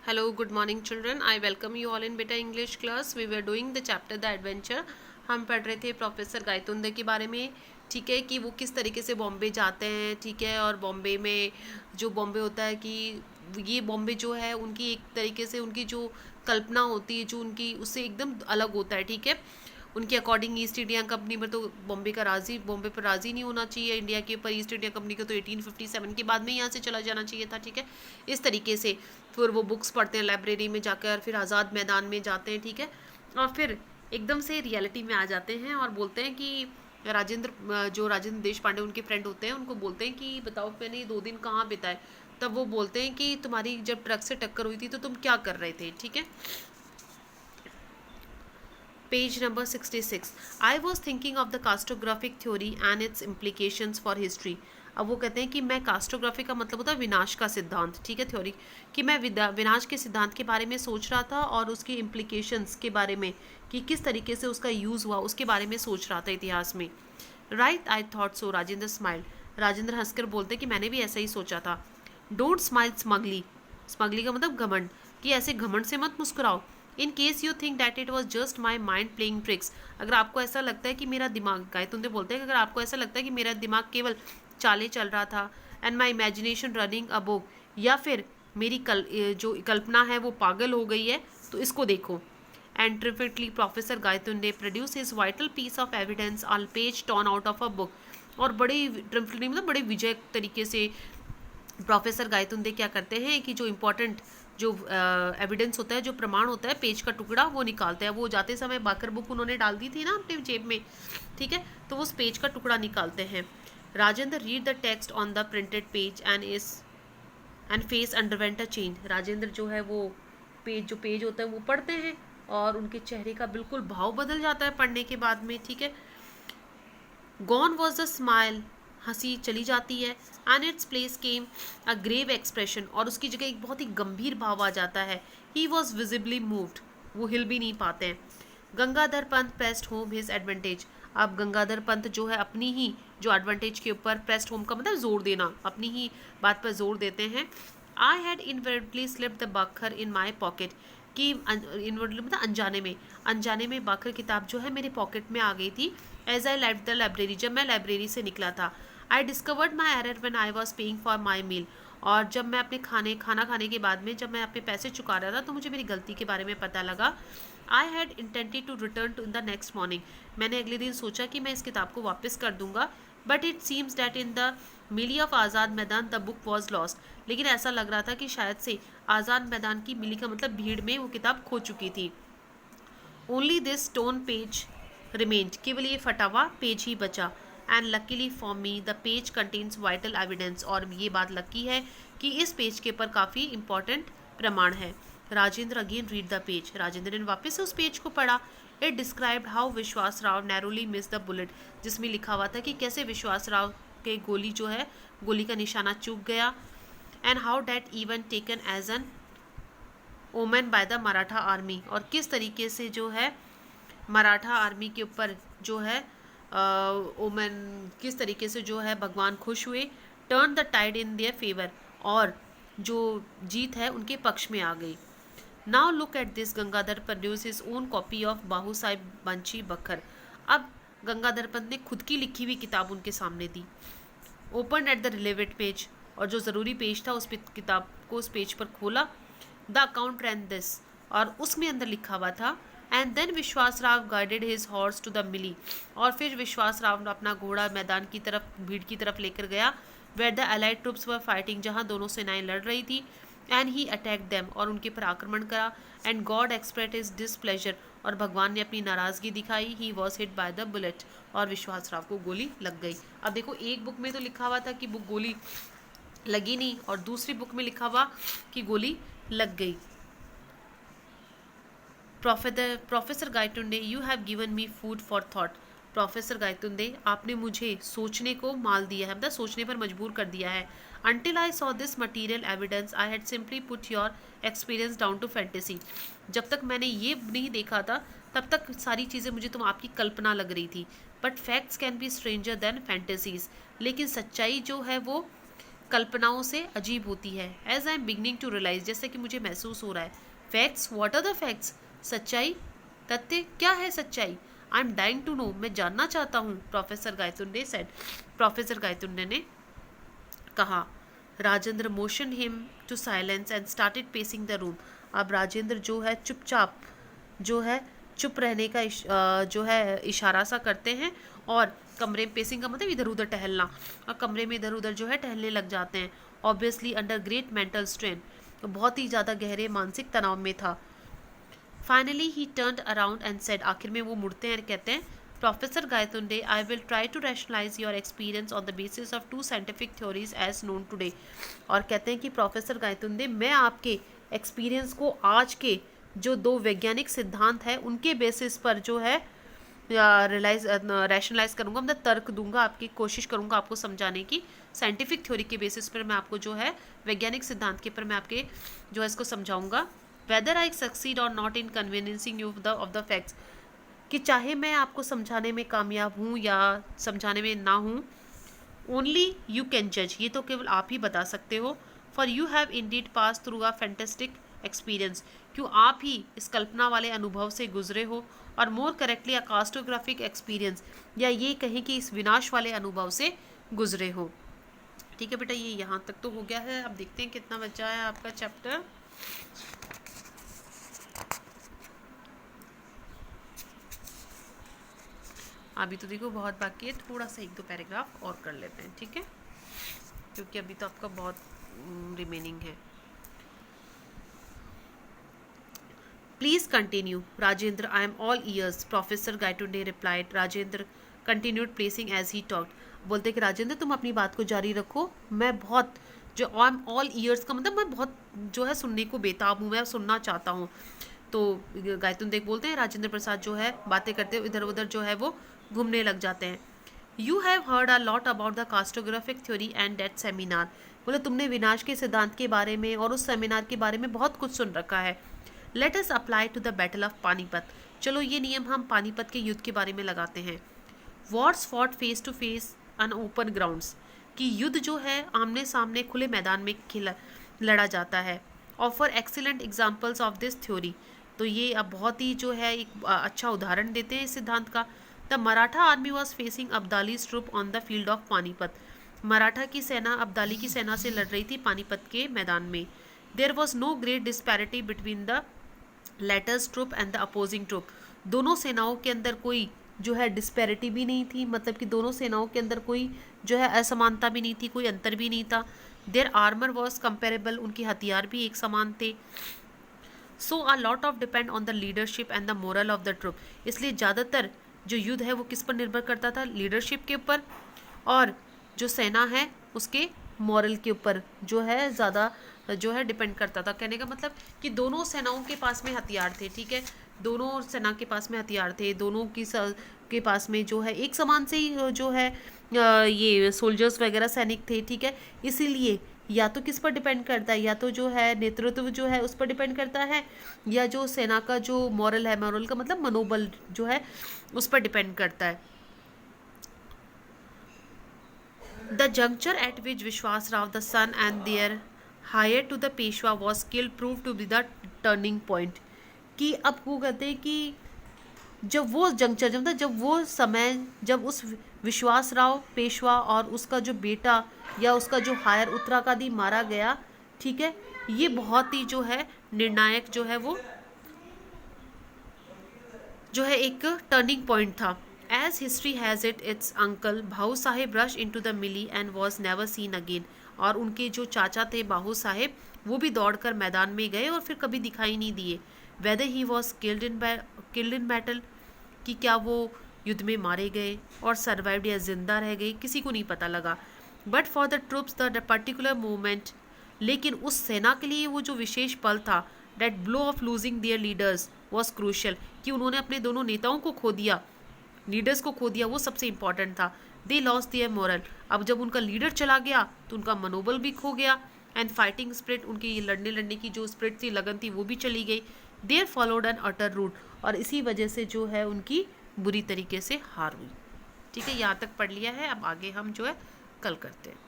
Hello, good morning children. I welcome you all in Beta English class. We were doing the chapter The Adventure. हम पढ़ रहे थे professor Gaitonde के बारे में, ठीक है, कि वो किस तरीके से बॉम्बे जाते हैं, ठीक है, और बॉम्बे में जो बॉम्बे होता है कि ये बॉम्बे जो है उनकी एक तरीके से उनकी जो कल्पना होती है जो उनकी उससे एकदम अलग होता है, ठीक है। उनके अकॉर्डिंग ईस्ट इंडिया कंपनी पर तो बॉम्बे पर राज़ी नहीं होना चाहिए इंडिया के ऊपर। ईस्ट इंडिया कंपनी को तो 1857 के बाद में यहाँ से चला जाना चाहिए था, ठीक है। इस तरीके से फिर वो बुक्स पढ़ते हैं लाइब्रेरी में जाकर, फिर आज़ाद मैदान में जाते हैं, ठीक है, और फिर एकदम से रियलिटी में आ जाते हैं और बोलते हैं कि राजेंद्र देश पांडे उनके फ्रेंड होते हैं, उनको बोलते हैं कि बताओ मैंने ये 2 दिन कहाँ बिताए। तब वो बोलते हैं कि तुम्हारी जब ट्रक से टक्कर हुई थी तो तुम क्या कर रहे थे, ठीक है। Page number 66। I was thinking of the catastrophic theory and its implications for history. अब वो कहते हैं कि मैं कास्टोग्राफी का मतलब होता है विनाश का सिद्धांत, ठीक है, थ्योरी, कि मैं विनाश के सिद्धांत के बारे में सोच रहा था और उसकी इम्प्लीकेशंस के बारे में कि किस तरीके से उसका यूज़ हुआ उसके बारे में सोच रहा था इतिहास में। Right, I thought so, Rajendra smile. Rajendra हंसकर बोलते कि मैंने भी ऐसा ही सोचा था। Don't smile स्मगली। स्मगली का मतलब घमंड, कि ऐसे घमंड से मत मुस्कुराओ। In case you think that it was just my mind playing tricks. अगर आपको ऐसा लगता है कि मेरा दिमाग, गायतुंडे बोलते हैं कि अगर आपको ऐसा लगता है कि मेरा दिमाग केवल चाले चल रहा था, and my imagination running above, या फिर मेरी जो कल्पना है वो पागल हो गई है, तो इसको देखो। And triumphantly Professor Gaitonde produce his vital piece of evidence on page torn out of a book. और बड़े ट्रिफिटली मतलब बड़े विजय तरीके से प्रोफेसर गायतुंडे क्या करते हैं कि जो इम्पोर्टेंट जो एविडेंस होता है, जो प्रमाण होता है, पेज का टुकड़ा वो निकालते हैं। वो जाते समय बाकर बुक उन्होंने डाल दी थी ना अपने जेब में, ठीक है, तो वो उस पेज का टुकड़ा निकालते हैं। Rajendra read the text on the printed page and face underwent a change. Rajendra जो है वो पेज होता है वो पढ़ते हैं और उनके चेहरे का बिल्कुल भाव बदल जाता है पढ़ने के बाद में, ठीक है। गॉन वॉज द स्माइल, हंसी चली जाती है, and its place came a grave expression, और उसकी जगह एक बहुत ही गंभीर भाव आ जाता है। ही वॉज विजिबली मूव्ड, वो हिल भी नहीं पाते हैं। Gangadhar Pant pressed home his advantage. अब गंगाधर पंत जो है अपनी ही जो एडवांटेज के ऊपर, प्रेस्ड होम का मतलब जोर देना, अपनी ही बात पर जोर देते हैं। I had inadvertently slipped the bakhar in my pocket, कि इनवर्टली मतलब अनजाने में बाखर किताब जो है मेरे पॉकेट में आ गई थी। As I left the library, जब मैं लाइब्रेरी से निकला था। I discovered my error when I was paying for my meal, और जब मैं अपने खाना खाने के बाद में जब मैं अपने पैसे चुका रहा था तो मुझे मेरी गलती के बारे में पता लगा। I had intended to return to in the next morning, मैंने अगले दिन सोचा कि मैं इस किताब को वापस कर दूंगा, but it seems that in the melee of Azad Maidan the book was lost. लेकिन ऐसा लग रहा था कि शायद से आज़ाद मैदान की मिली का मतलब भीड़ में वो किताब खो चुकी थी। Only this stone page remained, केवल ये फटा हुआ पेज ही बचा। And luckily for me the page contains vital evidence, और ये बात लकी है कि इस पेज के ऊपर काफ़ी इंपॉर्टेंट प्रमाण है। Rajendra again read the page, Rajendra ने वापस से उस पेज को पढ़ा। इट डिस्क्राइब्ड हाउ विश्वास Rao narrowly miss the bullet, जिसमें लिखा हुआ था कि कैसे विश्वास राव के गोली का निशाना चूक गया। And how that even taken as an omen by the Maratha army, और किस तरीके से जो है मराठा आर्मी के ऊपर जो है ओमन, किस तरीके से जो है भगवान खुश हुए। Turn the tide in their favour, और जो जीत है उनके पक्ष में आ गई। Now look at this, Gangadhar produce his own copy of Bahu Sahib Banshi Bakhar. अब गंगाधर पंत ने खुद की लिखी हुई किताब उनके सामने दी। Open at the relevant page, और जो ज़रूरी पेज था उस किताब को उस पेज पर खोला। द अकाउंट रैन दिस, और उसमें अंदर लिखा हुआ था। And then Vishwas Rao guided his horse to the melee, और फिर विश्वास राव अपना घोड़ा मैदान की तरफ, भीड़ की तरफ लेकर गया। Where the allied troops were fighting, जहाँ दोनों सेनाएं लड़ रही थी। एंड ही अटैक देम, और उनके पर आक्रमण करा। And God express his displeasure, और भगवान ने अपनी नाराजगी दिखाई। He was hit by the bullet, और विश्वास राव को गोली लग गई। अब देखो, एक बुक में तो लिखा हुआ था कि बुक गोली लगी नहीं, और दूसरी बुक में लिखा हुआ कि गोली लग गई। Professor Gaitonde, you have given me food for thought. Professor Gaitonde, आपने मुझे सोचने को माल दिया है, मतलब सोचने पर मजबूर कर दिया है। Until I saw this material evidence I had simply put your experience down to fantasy. जब तक मैंने ये नहीं देखा था तब तक सारी चीज़ें मुझे तुम आपकी कल्पना लग रही थी। But facts can be stranger then fantasies, लेकिन सच्चाई जो है वो कल्पनाओं से अजीब होती है। As I am beginning to realise, जैसे कि मुझे महसूस हो रहा है। Facts, what are the facts? सच्चाई, तथ्य, क्या है सच्चाई? I am dying to know, मैं जानना चाहता हूँ। Professor Gaytonde said, professor Gaytonde ने कहा। Rajendra motion him to silence and started pacing the room. अब राजेंद्र जो है चुपचाप जो है चुप रहने का जो है इशारा सा करते हैं और कमरे में, पेसिंग का मतलब इधर उधर टहलना, और कमरे में इधर उधर जो है टहलने लग जाते हैं। Obviously under great mental strain, बहुत ही ज़्यादा गहरे मानसिक तनाव में था। Finally he turned around and said, आखिर में वो मुड़ते हैं और कहते हैं, Professor Gaitonde, I will try to rationalise your experience on the basis of 2 scientific theories as known today. और कहते हैं कि प्रोफेसर गायतुंडे, मैं आपके एक्सपीरियंस को आज के जो 2 वैज्ञानिक सिद्धांत हैं उनके बेसिस पर जो है रैशनलाइज करूँगा, मतलब तर्क दूंगा, आपकी कोशिश करूँगा आपको समझाने की। साइंटिफिक थ्योरी के बेसिस पर मैं आपको जो है वैज्ञानिक सिद्धांत के पर मैं आपके जो है इसको समझाऊंगा। Whether I succeed or not in convincing you of the facts, कि चाहे मैं आपको समझाने में कामयाब हूँ या समझाने में ना हूँ, ओनली यू कैन जज, ये तो केवल आप ही बता सकते हो। For you have Indeed pass through a fantastic experience, क्यों आप ही इस कल्पना वाले अनुभव से गुजरे हो, और मोर करेक्टली अ कास्टोग्राफिक एक्सपीरियंस, या ये कहें कि इस विनाश वाले अनुभव से गुजरे हो। ठीक है बेटा, ये यहाँ तक तो हो गया है। अब देखते हैं कितना बचा है आपका चैप्टर। अभी तो देखो बहुत बाकी है, थोड़ा सा 1-2 पैराग्राफ और कर लेते हैं, ठीक है, क्योंकि अभी तो आपका बहुत रिमेनिंग है। Please continue Rajendra, I am all ears, Professor Gaitonde replied. Rajendra continued placing as he talked. बोलते कि राजेंद्र तुम अपनी बात को जारी रखो, मैं बहुत जो आई एम ऑल ईयर्स का मतलब मैं बहुत जो है सुनने को बेताब हूँ, मैं सुनना चाहता हूँ। तो गायतुंडे बोलते हैं राजेंद्र प्रसाद जो है बातें करते हुए इधर उधर जो है वो घूमने लग जाते हैं। You have heard a lot about the catastrophic theory and that seminar, बोले तुमने विनाश के सिद्धांत के बारे में और उस सेमिनार के बारे में बहुत कुछ सुन रखा है। Let us apply to the battle of Panipat, चलो ये नियम हम पानीपत के युद्ध के बारे में लगाते हैं। Wars fought face to face on open grounds, कि युद्ध जो है आमने सामने खुले मैदान में लड़ा जाता है। Offer excellent examples of this theory, तो ये अब बहुत ही जो है एक अच्छा उदाहरण देते हैं इस सिद्धांत का। The Maratha army was facing Abdali's troop on the field of Panipat, Maratha की सेना अब्दाली की सेना से लड़ रही थी पानीपत के मैदान में। There was no great disparity between the latter's troop and the opposing troop, दोनों सेनाओं के अंदर कोई जो है डिस्पैरिटी भी नहीं थी, मतलब कि दोनों सेनाओं के अंदर कोई जो है असमानता भी नहीं थी, कोई अंतर भी नहीं था। देयर आर्मर वॉज कंपेरेबल, उनके हथियार भी एक समान थे। So a lot of depend on the leadership and the moral of the troop, इसलिए ज़्यादातर जो युद्ध है वो किस पर निर्भर करता था, लीडरशिप के ऊपर, और जो सेना है उसके मॉरल के ऊपर जो है ज़्यादा जो है डिपेंड करता था। कहने का मतलब कि दोनों सेनाओं के पास में हथियार थे, ठीक है, दोनों सेना के पास में हथियार थे, दोनों की के पास में जो है एक समान से ही जो है ये सोल्जर्स वगैरह सैनिक थे, ठीक है। इसीलिए या तो किस पर डिपेंड करता है, या तो जो है नेतृत्व जो है उस पर डिपेंड करता है, या जो सेना का जो मॉरल है, मॉरल का मतलब मनोबल जो है उस पर डिपेंड करता है। The juncture at which Vishwas Rao the son and their heir to the Peshwa was killed prove to be the turning point, कि अब वो कहते हैं कि जब वो जंक्चर जब वो समय जब उस विश्वास राव पेशवा और उसका जो बेटा या उसका जो हायर उत्तराधिकारी मारा गया, ठीक है, ये बहुत ही जो है निर्णायक जो है वो जो है एक टर्निंग पॉइंट था। As history has it, it's uncle Bhau Saheb rush into the melee and was never seen again, और उनके जो चाचा थे बाहू साहेब वो भी दौड़कर मैदान में गए और फिर कभी दिखाई नहीं दिए। Weather he was killed in battle, कि क्या वो युद्ध में मारे गए और सर्वाइव्ड या जिंदा रह गए, किसी को नहीं पता लगा। But for the troops the particular moment, लेकिन उस सेना के लिए वो जो विशेष पल था, that blow of losing their leaders was crucial, कि उन्होंने अपने दोनों नेताओं को खो दिया, लीडर्स को खो दिया, वो सबसे इंपॉर्टेंट था। दे लॉस्ट देयर मोरल, अब जब उनका लीडर चला गया तो उनका मनोबल भी खो गया, एंड फाइटिंग स्पिरिट, उनकी लड़ने की जो स्पिरिट थी, लगन थी, वो भी चली गई। There followed an utter rout, और इसी वजह से जो है उनकी बुरी तरीके से हार हुई। ठीक है, यहाँ तक पढ़ लिया है, अब आगे हम जो है कल करते हैं।